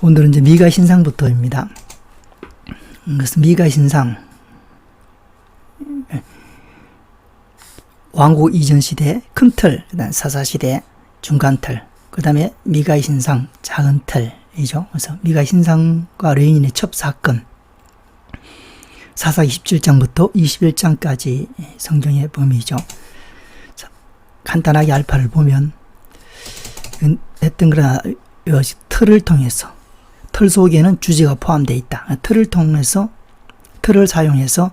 오늘은 이제 미가 신상부터입니다. 그래서 미가 신상, 왕국 이전 시대 큰 틀, 그다음 사사 시대 중간 틀, 그다음에 미가의 신상 작은 틀이죠. 그래서 미가의 신상과 레인의 첩 사건, 사사 27장부터 21장까지 성경의 범위죠. 자, 간단하게 알파를 보면 했던 그러나 틀을 통해서, 틀 속에는 주제가 포함되어 있다. 틀을 통해서, 틀을 사용해서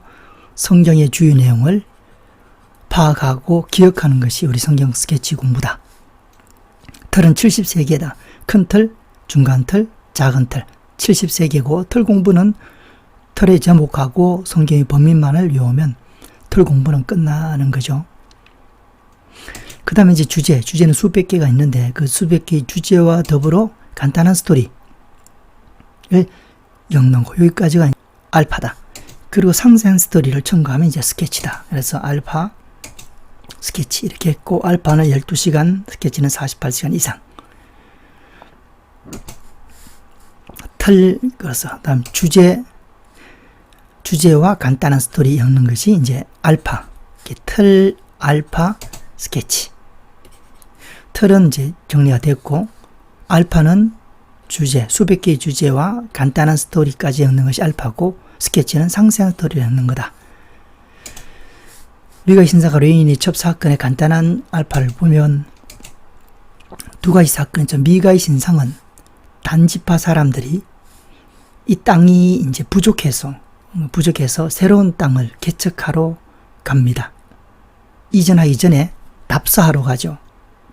성경의 주요 내용을 파악하고 기억하는 것이 우리 성경 스케치 공부다. 틀은 73개다. 큰 틀, 중간 틀, 작은 틀 73개고, 틀 공부는 틀의 제목하고 성경의 범위만을 외우면 틀 공부는 끝나는 거죠. 그 다음에 이제 주제는 수백 개가 있는데 그 수백 개의 주제와 더불어 간단한 스토리를 엮는 거, 여기까지가 알파다. 그리고 상세한 스토리를 첨가하면 이제 스케치다. 그래서 알파, 스케치 이렇게 했고, 알파는 12시간, 스케치는 48시간 이상. 틀, 그래서 다음 주제와 간단한 스토리 엮는 것이 이제 알파. 틀, 알파, 스케치. 틀은 이제 정리가 됐고, 알파는 주제, 수백 개의 주제와 간단한 스토리까지 엮는 것이 알파고, 스케치는 상세한 스토리를 엮는 거다. 미가의 신사가 레인의 첩 사건의 간단한 알파를 보면 두 가지 사건이죠. 미가의 신상은 단지파 사람들이 이 땅이 이제 부족해서 새로운 땅을 개척하러 갑니다. 이전하기 전에 답사하러 가죠.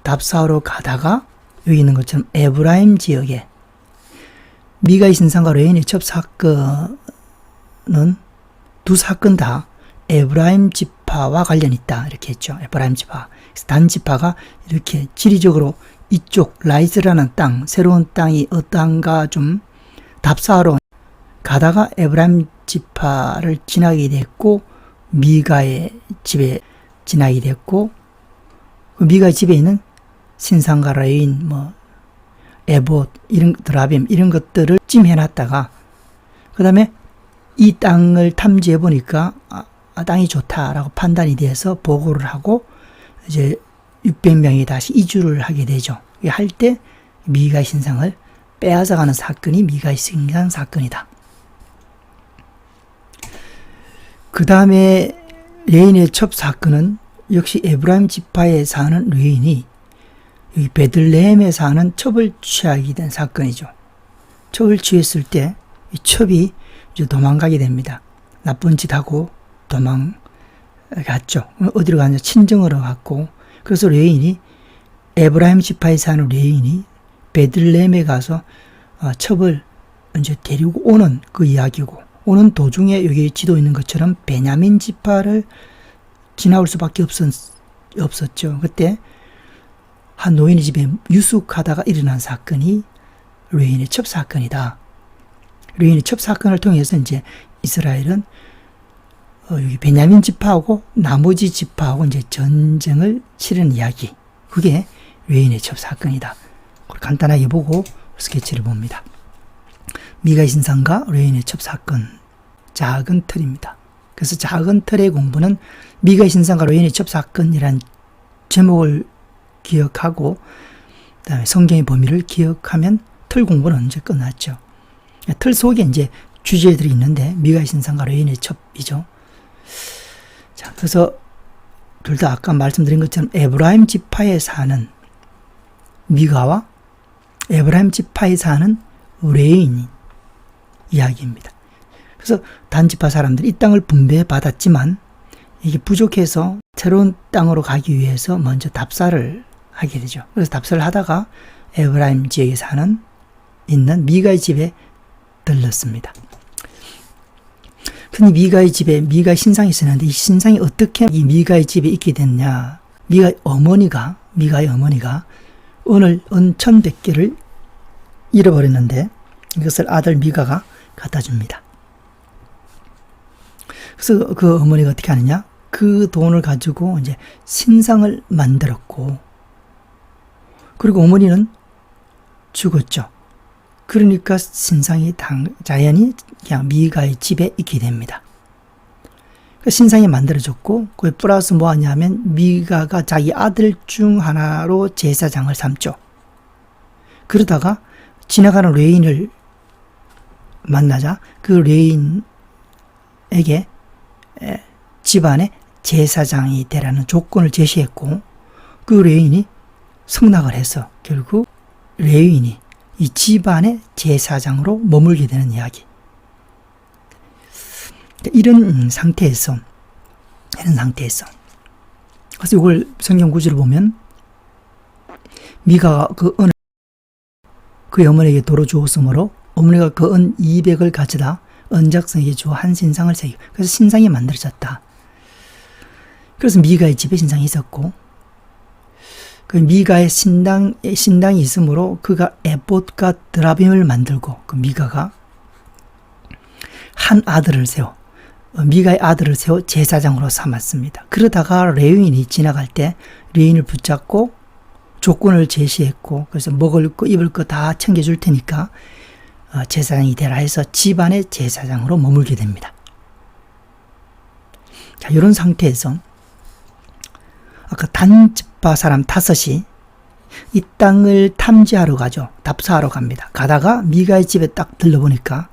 답사하러 가다가 여기 있는 것처럼 에브라임 지역에 미가의 신상과 레인의 첩 사건은 두 사건 다 에브라임 지파와 관련이 있다. 이렇게 했죠. 에브라임 지파. 단지파가 이렇게 지리적으로 이쪽 라이스라는 땅, 새로운 땅이 어떠한가 좀 답사하러 가다가 에브라임 지파를 지나게 됐고, 미가의 집에 지나게 됐고, 그 미가의 집에 있는 신상과 레인, 에봇, 드라빔, 이런 것들을 찜해놨다가, 그 다음에 이 땅을 탐지해 보니까 땅이 좋다라고 판단이 돼서 보고를 하고 이제 600명이 다시 이주를 하게 되죠. 할 때 미가의 신상을 빼앗아가는 사건이 미가의 신상 사건이다. 그 다음에 레인의 첩 사건은 역시 에브라임 지파에 사는 레인이 여기 베들레헴에 사는 첩을 취하게 된 사건이죠. 첩을 취했을 때 이 첩이 이제 도망가게 됩니다. 나쁜 짓 하고 도망갔죠. 어디로 가냐? 친정으로 갔고, 그래서 레인이, 에브라임 지파에 사는 레인이 베들레헴에 가서 첩을 이제 데리고 오는 그 이야기고, 오는 도중에 여기 지도 있는 것처럼 베냐민 지파를 지나올 수밖에 없었죠. 그때 한 노인의 집에 유숙하다가 일어난 사건이 레인의 첩 사건이다. 레인의 첩 사건을 통해서 이제 이스라엘은 여기 베냐민 지파하고 나머지 지파하고 이제 전쟁을 치르는 이야기. 그게 레인의 첩 사건이다. 간단하게 보고 스케치를 봅니다. 미가의 신상과 레인의 첩 사건, 작은 틀입니다. 그래서 작은 틀의 공부는 미가의 신상과 레인의 첩 사건이란 제목을 기억하고, 그다음에 성경의 범위를 기억하면 틀 공부는 이제 끝났죠. 틀 속에 이제 주제들이 있는데 미가의 신상과 레인의 첩이죠. 자, 그래서 둘 다 아까 말씀드린 것처럼 에브라임 지파에 사는 미가와 에브라임 지파에 사는 레인 이야기입니다. 그래서 단지파 사람들이 이 땅을 분배받았지만 이게 부족해서 새로운 땅으로 가기 위해서 먼저 답사를 하게 되죠. 그래서 답사를 하다가 에브라임 지역에 있는 미가의 집에 들렀습니다. 근데 미가의 집에 미가의 신상이 있었는데 이 신상이 어떻게 이 미가의 집에 있게 됐냐? 미가의 어머니가 은을 1100개를 잃어버렸는데 이것을 아들 미가가 갖다 줍니다. 그래서 그 어머니가 어떻게 하느냐? 그 돈을 가지고 이제 신상을 만들었고, 그리고 어머니는 죽었죠. 그러니까 신상이 자연히 그냥 미가의 집에 있게 됩니다. 신상이 만들어졌고, 거기 플러스 뭐 하냐면 미가가 자기 아들 중 하나로 제사장을 삼죠. 그러다가 지나가는 레인을 만나자 그 레인에게 집안에 제사장이 되라는 조건을 제시했고, 그 레인이 승낙을 해서 결국 레인이 이 집안의 제사장으로 머물게 되는 이야기. 이런 상태에서 그래서 이걸 성경 구절을 보면 미가가 그 은을 그의 어머니에게 도로 주었으므로 어머니가 그 은 200을 가져다 언작성에게 주어 한 신상을 새기고, 그래서 신상이 만들어졌다. 그래서 미가의 집에 신상이 있었고, 그 미가의 신당이 있으므로 그가 에봇과 드라빔을 만들고, 그 미가가 한 아들을 세워 미가의 아들을 세워 제사장으로 삼았습니다. 그러다가 레위인이 지나갈 때 레위인을 붙잡고 조건을 제시했고, 그래서 먹을 거 입을 거 다 챙겨줄 테니까 제사장이 되라 해서 집안의 제사장으로 머물게 됩니다. 자, 이런 상태에서 아까 단지파 사람 5이 이 땅을 탐지하러 가죠. 답사하러 갑니다. 가다가 미가의 집에 딱 들러보니까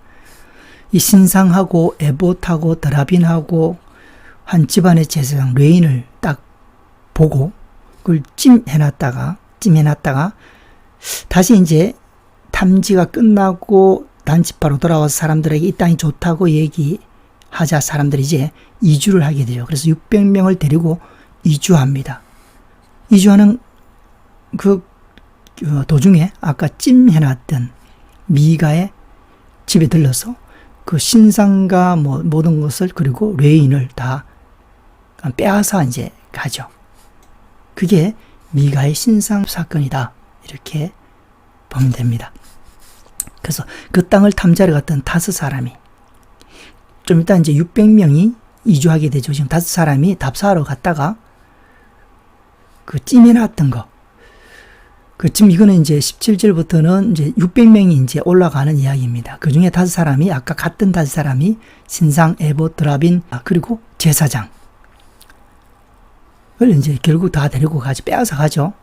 이 신상하고 에봇하고 드라빈하고 한 집안의 제사장 레인을 딱 보고 그걸 찜해놨다가 다시 이제 탐지가 끝나고 단지파로 돌아와서 사람들에게 이 땅이 좋다고 얘기하자 사람들이 이제 이주를 하게 되죠. 그래서 600명을 데리고 이주합니다. 이주하는 그 도중에 아까 찜해놨던 미가의 집에 들러서 그 신상과 뭐 모든 것을 그리고 레인을 다 빼앗아 이제 가죠. 그게 미가의 신상 사건이다. 이렇게 보면 됩니다. 그래서 그 땅을 탐지하러 갔던 5사람이 좀 이따 이제 600명이 이주하게 되죠. 지금 5사람이 답사하러 갔다가 그 찜해놨던 거. 지금 이거는 이제 17절부터는 이제 600명이 이제 올라가는 이야기입니다. 그 중에 5사람이 아까 갔던 5사람이 신상, 에봇, 드라빈, 그리고 제사장. 그걸 이제 결국 다 데리고 가죠. 빼앗아 가죠.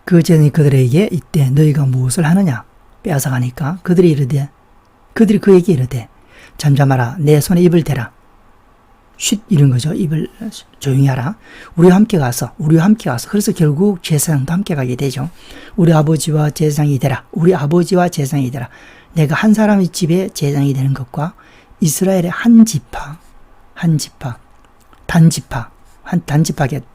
그 제사장이 그들에게 이때 너희가 무엇을 하느냐? 빼앗아 가니까 그들이 그에게 이르되 잠잠하라. 내 손에 입을 대라. 쉿 이런 거죠. 입을 조용히 하라. 우리와 함께 가서 그래서 결국 제사장도 함께 가게 되죠. 우리 아버지와 제사장이 되라. 내가 한 사람의 집에 제사장이 되는 것과 이스라엘의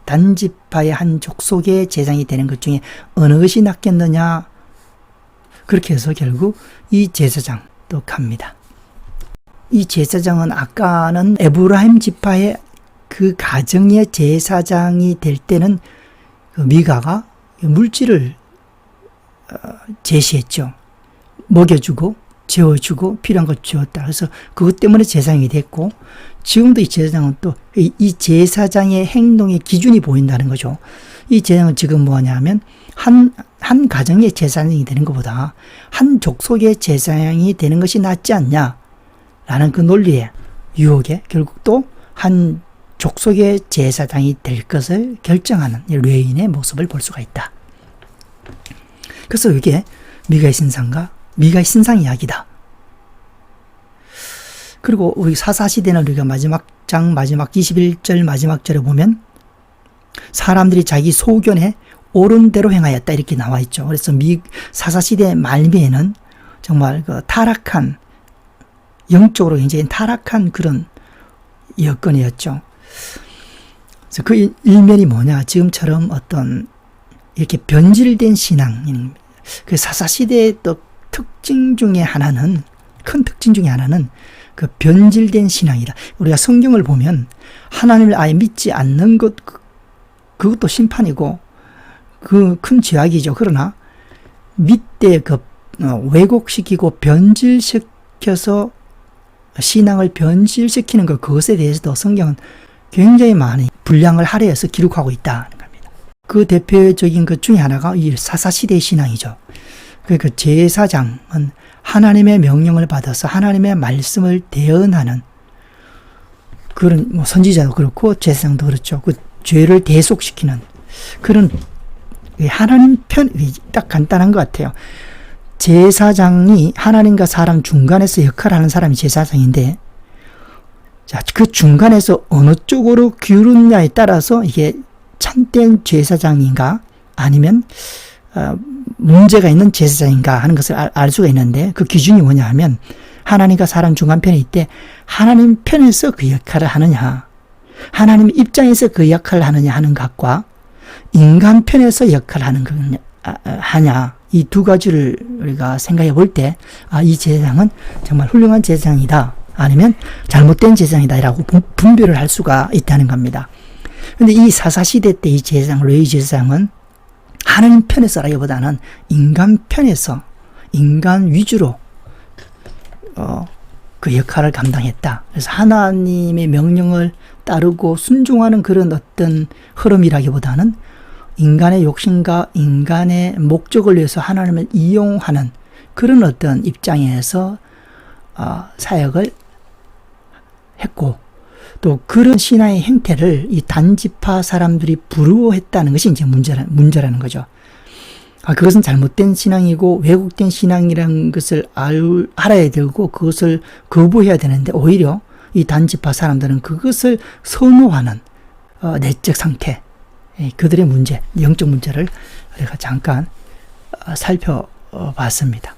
단지파의 한 족속의 제사장이 되는 것 중에 어느 것이 낫겠느냐. 그렇게 해서 결국 이 제사장도 갑니다. 이 제사장은 아까는 에브라임 지파의 그 가정의 제사장이 될 때는 그 미가가 물질을 제시했죠. 먹여주고 재워주고 필요한 것 주었다. 그래서 그것 때문에 제사장이 됐고, 지금도 이 제사장은 또 이 제사장의 행동의 기준이 보인다는 거죠. 이 제사장은 지금 뭐하냐면 한 가정의 제사장이 되는 것보다 한 족속의 제사장이 되는 것이 낫지 않냐 라는 그 논리의 유혹에 결국 또 한 족속의 제사장이 될 것을 결정하는 레인의 모습을 볼 수가 있다. 그래서 이게 미가의 신상 이야기다. 그리고 우리 사사시대는 우리가 마지막 21절 마지막 절에 보면 사람들이 자기 소견에 옳은 대로 행하였다 이렇게 나와 있죠. 그래서 사사시대 말미에는 정말 그 타락한, 영적으로 굉장히 타락한 그런 여건이었죠. 그래서 그 일면이 뭐냐, 지금처럼 어떤 이렇게 변질된 신앙, 그 사사시대의 또 특징 중에 하나는, 큰 특징 중에 하나는 그 변질된 신앙이다. 우리가 성경을 보면 하나님을 아예 믿지 않는 것, 그것도 심판이고 그 큰 죄악이죠. 그러나 밑에 그 왜곡시키고 변질시켜서 신앙을 변질시키는 것, 그것에 대해서도 성경은 굉장히 많이 분량을 할애해서 기록하고 있다. 그 대표적인 것 중에 하나가 이 사사시대 신앙이죠. 그러니까 제사장은 하나님의 명령을 받아서 하나님의 말씀을 대언하는 그런 뭐 선지자도 그렇고 제사장도 그렇죠. 그 죄를 대속시키는 그런 하나님 편, 딱 간단한 것 같아요. 제사장이 하나님과 사람 중간에서 역할을 하는 사람이 제사장인데, 자, 그 중간에서 어느 쪽으로 기울느냐에 따라서 이게 참된 제사장인가 아니면 문제가 있는 제사장인가 하는 것을 알 수가 있는데, 그 기준이 뭐냐 하면 하나님과 사람 중간편에 있대 하나님 편에서 그 역할을 하느냐, 하나님 입장에서 그 역할을 하느냐 하는 것과 인간 편에서 역할을 하냐, 이 두 가지를 우리가 생각해 볼 때, 이 제사장은 정말 훌륭한 제사장이다, 아니면 잘못된 제사장이다라고 분별을 할 수가 있다는 겁니다. 그런데 이 사사시대 때 이 제사장, 레위 제사장은 하나님 편에서라기보다는 인간 편에서, 인간 위주로 그 역할을 감당했다. 그래서 하나님의 명령을 따르고 순종하는 그런 어떤 흐름이라기보다는 인간의 욕심과 인간의 목적을 위해서 하나님을 이용하는 그런 어떤 입장에서 사역을 했고, 또 그런 신앙의 행태를 이 단지파 사람들이 부러워했다는 것이 이제 문제라는 거죠. 그것은 잘못된 신앙이고 왜곡된 신앙이라는 것을 알아야 되고 그것을 거부해야 되는데, 오히려 이 단지파 사람들은 그것을 선호하는 내적 상태, 그들의 문제, 영적 문제를 우리가 잠깐 살펴봤습니다.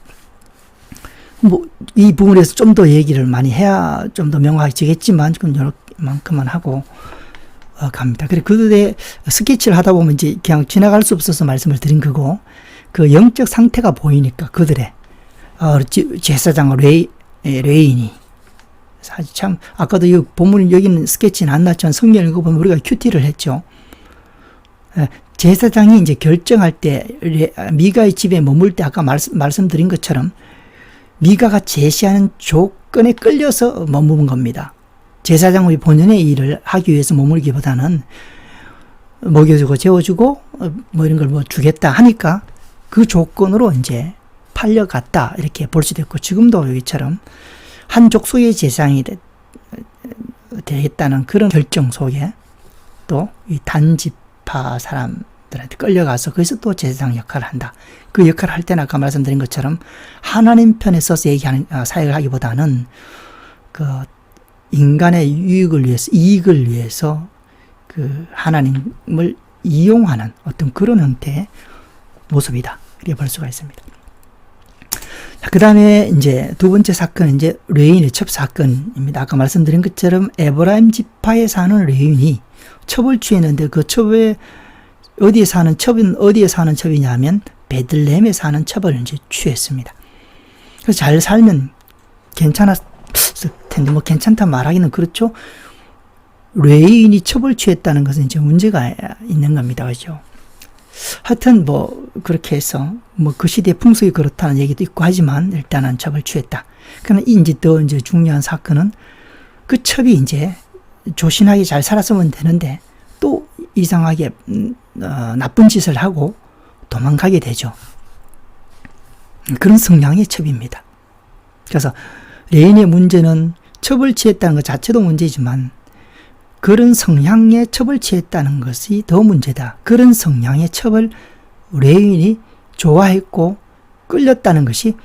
뭐 이 부분에서 좀 더 얘기를 많이 해야 좀 더 명확해지겠지만 지금 이만큼만 하고 갑니다. 그리고 그들의 스케치를 하다 보면 이제 그냥 지나갈 수 없어서 말씀을 드린 거고, 그 영적 상태가 보이니까 그들의 제사장 레인이 사실 참, 아까도 이 본문 여기는 스케치는 안 났지만 성경 읽어보면 우리가 큐티를 했죠. 제사장이 이제 결정할 때 미가의 집에 머물 때 아까 말씀드린 것처럼 미가가 제시하는 조건에 끌려서 머무는 겁니다. 제사장의 본연의 일을 하기 위해서 머물기보다는 먹여주고 재워주고 뭐 이런 걸 뭐 주겠다 하니까 그 조건으로 이제 팔려갔다, 이렇게 볼 수도 있고, 지금도 여기처럼 한 족속의 제사장이 되겠다는 그런 결정 속에 또 이 단지파 사람들한테 끌려가서 거기서 또 제사장 역할을 한다. 그 역할을 할 때는 아까 말씀드린 것처럼 하나님 편에 서서 얘기하는 사역을 하기보다는 그 인간의 유익을 위해서, 이익을 위해서 그 하나님을 이용하는 어떤 그런 형태의 모습이다, 이렇게 볼 수가 있습니다. 그 다음에 이제 두 번째 사건은 이제 레인의 첩 사건입니다. 아까 말씀드린 것처럼 에브라임 지파에 사는 레인이 첩을 취했는데, 그 첩에 어디에 사는 첩이냐 하면 베들레헴에 사는 첩을 이제 취했습니다. 그래서 잘 살면 괜찮았을 텐데, 뭐 괜찮다 말하기는 그렇죠. 레인이 첩을 취했다는 것은 이제 문제가 있는 겁니다. 그죠? 하여튼 뭐 그렇게 해서 뭐 그 시대의 풍속이 그렇다는 얘기도 있고 하지만 일단은 첩을 취했다. 그러나 이제 더 이제 중요한 사건은 그 첩이 이제 조신하게 잘 살았으면 되는데 또 이상하게 나쁜 짓을 하고 도망가게 되죠. 그런 성향의 첩입니다. 그래서 레인의 문제는 첩을 취했다는 것 자체도 문제지만 그런 성향의 첩을 취했다는 것이 더 문제다. 그런 성향의 첩을 레인이 좋아했고 끌렸다는 것이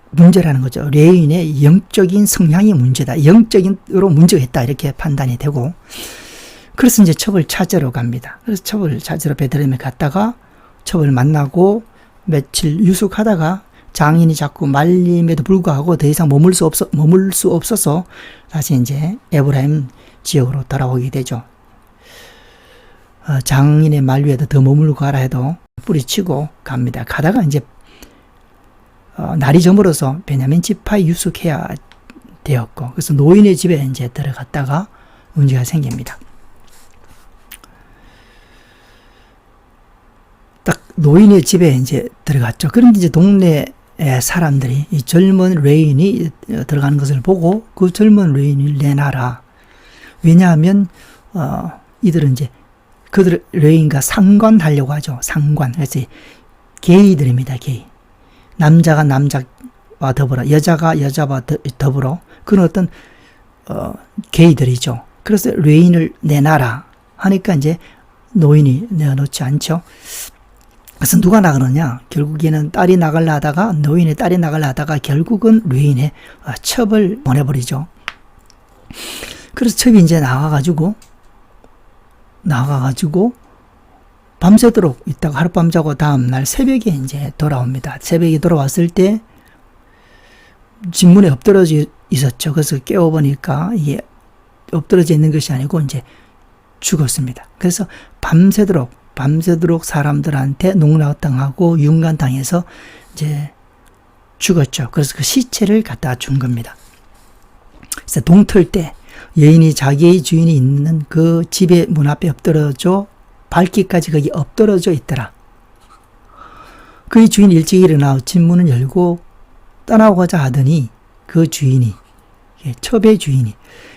문제라는 거죠. 레인의 영적인 성향이 문제다. 영적인으로 문제가 있다, 이렇게 판단이 되고, 그래서 이제 첩을 찾으러 갑니다. 그래서 첩을 찾으러 베들레헴에 갔다가 첩을 만나고 며칠 유숙하다가 장인이 자꾸 말림에도 불구하고 더 이상 머물 수 없어서 다시 이제 에브라임 지역으로 돌아오게 되죠. 장인의 말 위에도 더 머물고 가라 해도 뿌리치고 갑니다. 가다가 이제 날이 저물어서 베냐민 지파에 유숙해야 되었고, 그래서 노인의 집에 이제 들어갔다가 문제가 생깁니다. 딱 노인의 집에 이제 들어갔죠. 그런데 이제 동네 사람들이 이 젊은 레인이 들어가는 것을 보고 그 젊은 레인을 내놔라. 왜냐하면 이들은 이제 그들 레인과 상관하려고 하죠. 상관. 그래서 게이들입니다. 게이. 남자가 남자와 더불어, 여자가 여자와 더불어 그런 어떤 게이들이죠. 그래서 레인을 내놔라 하니까 이제 노인이 내어놓지 않죠. 그래서 누가 나가느냐? 결국에는 딸이 나가려 하다가, 노인의 딸이 나가려 하다가 결국은 레인의 첩을 보내버리죠. 그래서 첩이 이제 나가가지고 밤새도록 있다가 하룻밤 자고 다음날 새벽에 이제 돌아옵니다. 새벽에 돌아왔을 때 진문에 엎드러져 있었죠. 그래서 깨워보니까 이게 엎드러져 있는 것이 아니고 이제 죽었습니다. 그래서 밤새도록 사람들한테 농락당하고 윤간당해서 이제 죽었죠. 그래서 그 시체를 갖다 준 겁니다. 그래서 동틀 때 여인이 자기의 주인이 있는 그 집의 문 앞에 엎드러져 밝기까지 거기 엎드러져 있더라. 그의 주인이 일찍 일어나 집문을 열고 떠나고자 하더니 그 주인이, 첩의 주인이,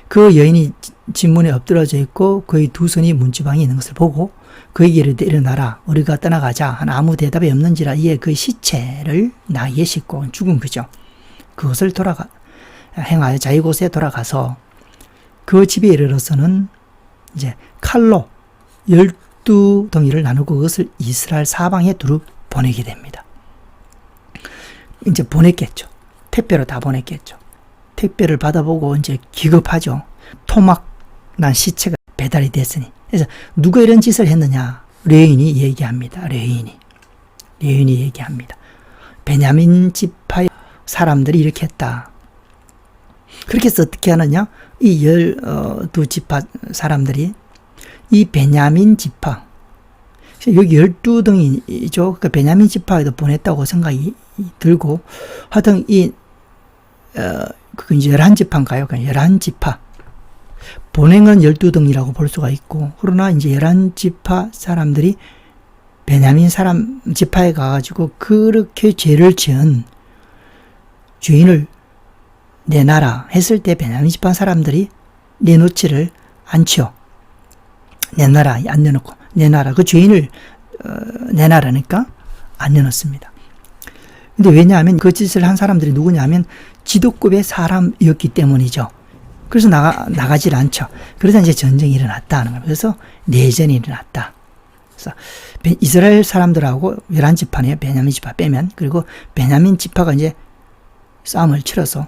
그 여인이 집문에 엎드러져 있고 그의 두 손이 문지방에 있는 것을 보고 그에게 이르되 일어나라 우리가 떠나가자 하나 아무 대답이 없는지라 이에 그 시체를 나귀에 싣고 죽은 거죠. 그것을 행하여 자기 곳에 돌아가서 그 집에 이르러서는 이제 칼로 12덩이를 나누고 그것을 이스라엘 사방에 두루 보내게 됩니다. 이제 보냈겠죠. 택배로 다 보냈겠죠. 택배를 받아보고 이제 기겁하죠. 토막 난 시체가 배달이 됐으니. 그래서 누가 이런 짓을 했느냐? 레인이 얘기합니다. 레인이 얘기합니다. 베냐민 지파의 사람들이 이렇게 했다. 그렇게 해서 어떻게 하느냐? 이 12지파 사람들이 이 베냐민 지파, 여기 12등이죠. 그러니까 베냐민 지파에도 보냈다고 생각이 들고, 하여튼 그건 11지파인가요? 11지파. 보낸 건 12등이라고 볼 수가 있고, 그러나 이제 11지파 사람들이 베냐민 사람 지파에 가가지고 그렇게 죄를 지은 주인을 내놔라 했을 때 베냐민 지파 사람들이 내놓지를 않죠. 내놔라, 안 내놓고, 내놔라. 그 죄인을 내놔라니까 안 내놓습니다. 근데 왜냐하면 그 짓을 한 사람들이 누구냐면 지도급의 사람이었기 때문이죠. 그래서 나가질 않죠. 그래서 이제 전쟁이 일어났다 하는 거예요. 그래서 내전이 일어났다. 그래서 이스라엘 사람들하고 11지파네요. 베냐민 지파 빼면. 그리고 베냐민 지파가 이제 싸움을 치러서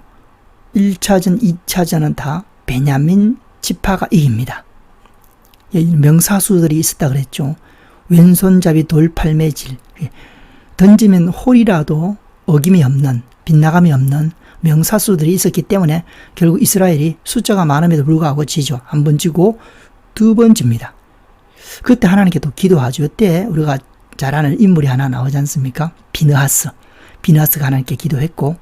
1차전, 2차전은 다 베냐민 지파가 이깁니다. 명사수들이 있었다 그랬죠. 왼손잡이 돌팔매질. 던지면 홀이라도 어김이 없는, 빗나감이 없는 명사수들이 있었기 때문에 결국 이스라엘이 숫자가 많음에도 불구하고 지죠. 한 번 지고 두 번 집니다. 그때 하나님께 또 기도하죠. 그때 우리가 잘 아는 인물이 하나 나오지 않습니까? 비느하스가 하나님께 기도했고,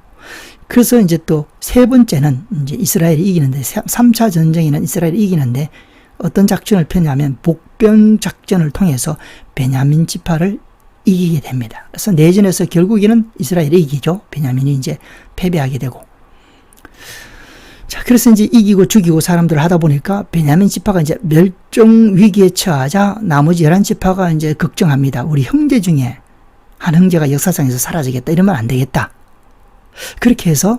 그래서 이제 또 세 번째는 이제 이스라엘이 이기는데, 3차 전쟁에는 이스라엘이 이기는데 어떤 작전을 폈냐면 복병 작전을 통해서 베냐민 지파를 이기게 됩니다. 그래서 내전에서 결국에는 이스라엘이 이기죠. 베냐민이 이제 패배하게 되고. 자, 그래서 이제 이기고 죽이고 사람들을 하다 보니까 베냐민 지파가 이제 멸종 위기에 처하자 나머지 11지파가 이제 걱정합니다. 우리 형제 중에 한 형제가 역사상에서 사라지겠다. 이러면 안 되겠다. 그렇게 해서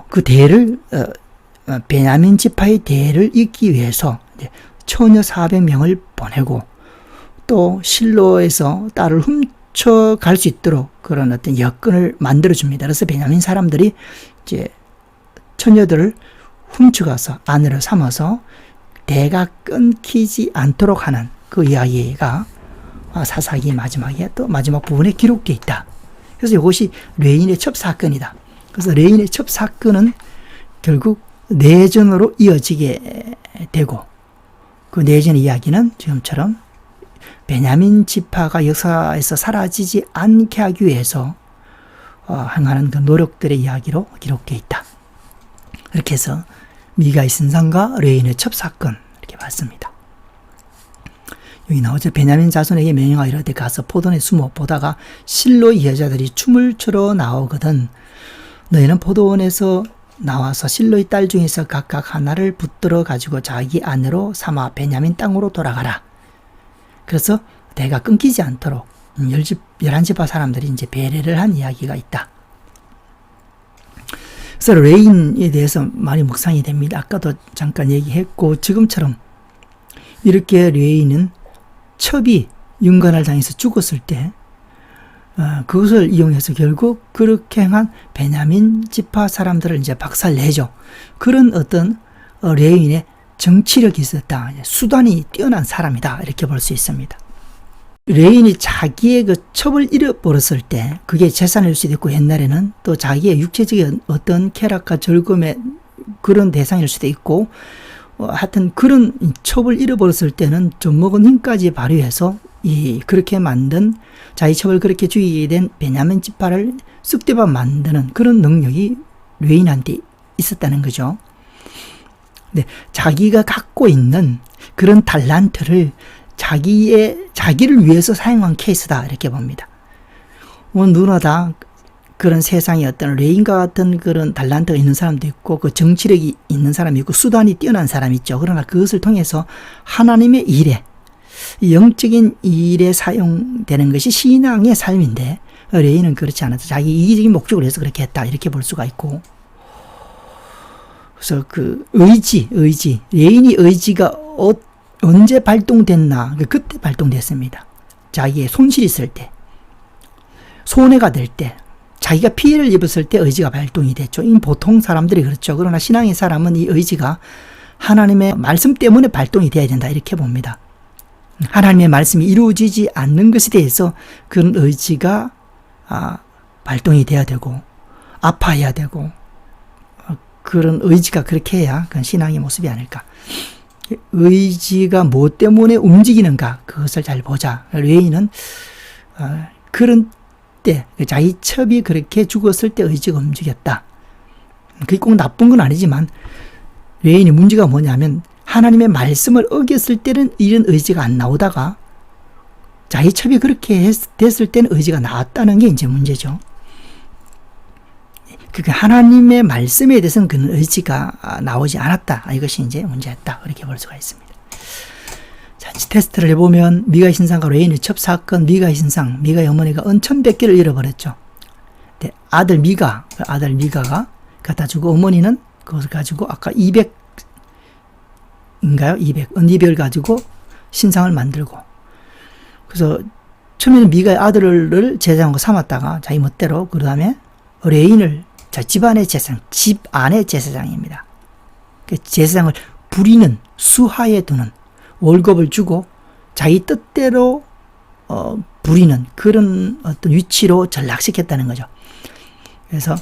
그 대를 베냐민 지파의 대를 잇기 위해서 이제 처녀 400명을 보내고 또 실로에서 딸을 훔쳐갈 수 있도록 그런 어떤 여건을 만들어줍니다. 그래서 베냐민 사람들이 이제 처녀들을 훔쳐가서 아내로 삼아서 대가 끊기지 않도록 하는 그 이야기가 사사기 마지막에 또 마지막 부분에 기록되어 있다. 그래서 이것이 레인의 첩 사건이다. 그래서 레인의 첩 사건은 결국 내전으로 이어지게 되고, 그 내전 이야기는 지금처럼 베냐민 지파가 역사에서 사라지지 않게 하기 위해서 행하는 그 노력들의 이야기로 기록되어 있다. 이렇게 해서 미가의 신상과 레인의 첩 사건 이렇게 봤습니다. 여기 나오죠. 베냐민 자손에게 명령하여 이르되 가서 포도원에 숨어 보다가 실로의 여자들이 춤을 추러 나오거든 너희는 포도원에서 나와서 실로의 딸 중에서 각각 하나를 붙들어 가지고 자기 아내로 삼아 베냐민 땅으로 돌아가라. 그래서 대가 끊기지 않도록 11지파 사람들이 이제 배려를 한 이야기가 있다. 그래서 레인에 대해서 많이 묵상이 됩니다. 아까도 잠깐 얘기했고, 지금처럼 이렇게 레인은 첩이 윤관을 당해서 죽었을 때 그것을 이용해서 결국 그렇게 행한 베냐민 지파 사람들을 이제 박살내죠. 그런 어떤 레인의 정치력이 있었다. 수단이 뛰어난 사람이다. 이렇게 볼 수 있습니다. 레인이 자기의 그 첩을 잃어버렸을 때 그게 재산일 수도 있고, 옛날에는 또 자기의 육체적인 어떤 쾌락과 즐거움의 그런 대상일 수도 있고, 하여튼 그런 첩을 잃어버렸을 때는 좀 먹은 힘까지 발휘해서 그렇게 만든 자기 첩을 그렇게 죽이게 된 베냐민 지파를 쑥대밭 만드는 그런 능력이 레인한테 있었다는 거죠. 네, 자기가 갖고 있는 그런 달란트를 자기를 위해서 사용한 케이스다, 이렇게 봅니다. 누구나 다 그런 세상에 어떤 레인과 같은 그런 달란트가 있는 사람도 있고, 그 정치력이 있는 사람이 있고, 수단이 뛰어난 사람이 있죠. 그러나 그것을 통해서 하나님의 일에, 영적인 일에 사용되는 것이 신앙의 삶인데, 레인은 그렇지 않아서 자기 이기적인 목적을 위해서 그렇게 했다, 이렇게 볼 수가 있고. 그래서 그 의지, 레인이 의지가 언제 발동됐나? 그때 발동됐습니다. 자기의 손실이 있을 때, 손해가 될 때, 자기가 피해를 입었을 때 의지가 발동이 됐죠. 이 보통 사람들이 그렇죠. 그러나 신앙의 사람은 이 의지가 하나님의 말씀 때문에 발동이 돼야 된다, 이렇게 봅니다. 하나님의 말씀이 이루어지지 않는 것에 대해서 그런 의지가 발동이 돼야 되고, 아파해야 되고, 그런 의지가 그렇게 해야 그건 신앙의 모습이 아닐까. 의지가 무엇 때문에 움직이는가, 그것을 잘 보자. 레인은 그런 때, 자기 첩이 그렇게 죽었을 때 의지가 움직였다. 그게 꼭 나쁜 건 아니지만, 레인의 문제가 뭐냐면 하나님의 말씀을 어겼을 때는 이런 의지가 안 나오다가 자기 첩이 그렇게 됐을 때는 의지가 나왔다는 게 이제 문제죠. 그러니까 하나님의 말씀에 대해서는 그런 의지가 나오지 않았다. 이것이 이제 문제였다. 그렇게 볼 수가 있습니다. 자, 테스트를 해보면 미가의 신상과 레인의 첩 사건, 미가의 신상, 미가의 어머니가 은 1100개를 잃어버렸죠. 네, 아들 미가가 갖다 주고, 어머니는 그것을 가지고 아까 200, 은 200을 가지고 신상을 만들고, 그래서 처음에는 미가의 아들을 제사장으로 삼았다가 자기 멋대로, 그 다음에 레인을 집안의 제사장, 집 안의 제사장입니다. 제사장을 부리는, 수하에 두는, 월급을 주고 자기 뜻대로 부리는 그런 어떤 위치로 전락시켰다는 거죠. 그래서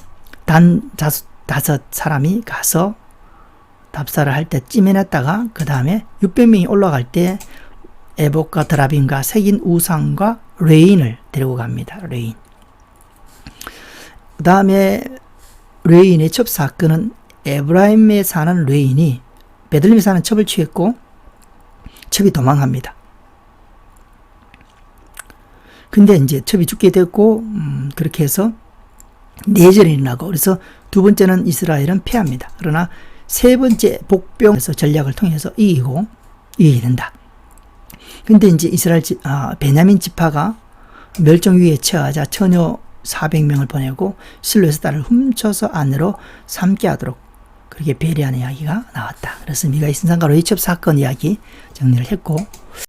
단 5사람이 가서 답사를 할 때 찜해놨다가, 그 다음에 600명이 올라갈 때 에봇과 드라빔과 새긴 우상과 레인을 데리고 갑니다. 레인. 그 다음에 레인의 첩 사건은 에브라임에 사는 레인이 베들레헴에 사는 첩을 취했고, 첩이 도망합니다. 근데 이제 첩이 죽게 됐고, 그렇게 해서 내전이 일어나고, 그래서 두 번째는 이스라엘은 패합니다. 그러나 세 번째 복병에서 전략을 통해서 이기게 된다. 근데 이제 베냐민 지파가 멸종 위기에 처하자 처녀 400명을 보내고 실로에서 딸을 훔쳐서 아내로 삼게 하도록 그렇게 배려하는 이야기가 나왔다. 그래서 미가의 신상과 레이첩 사건 이야기 정리를 했고,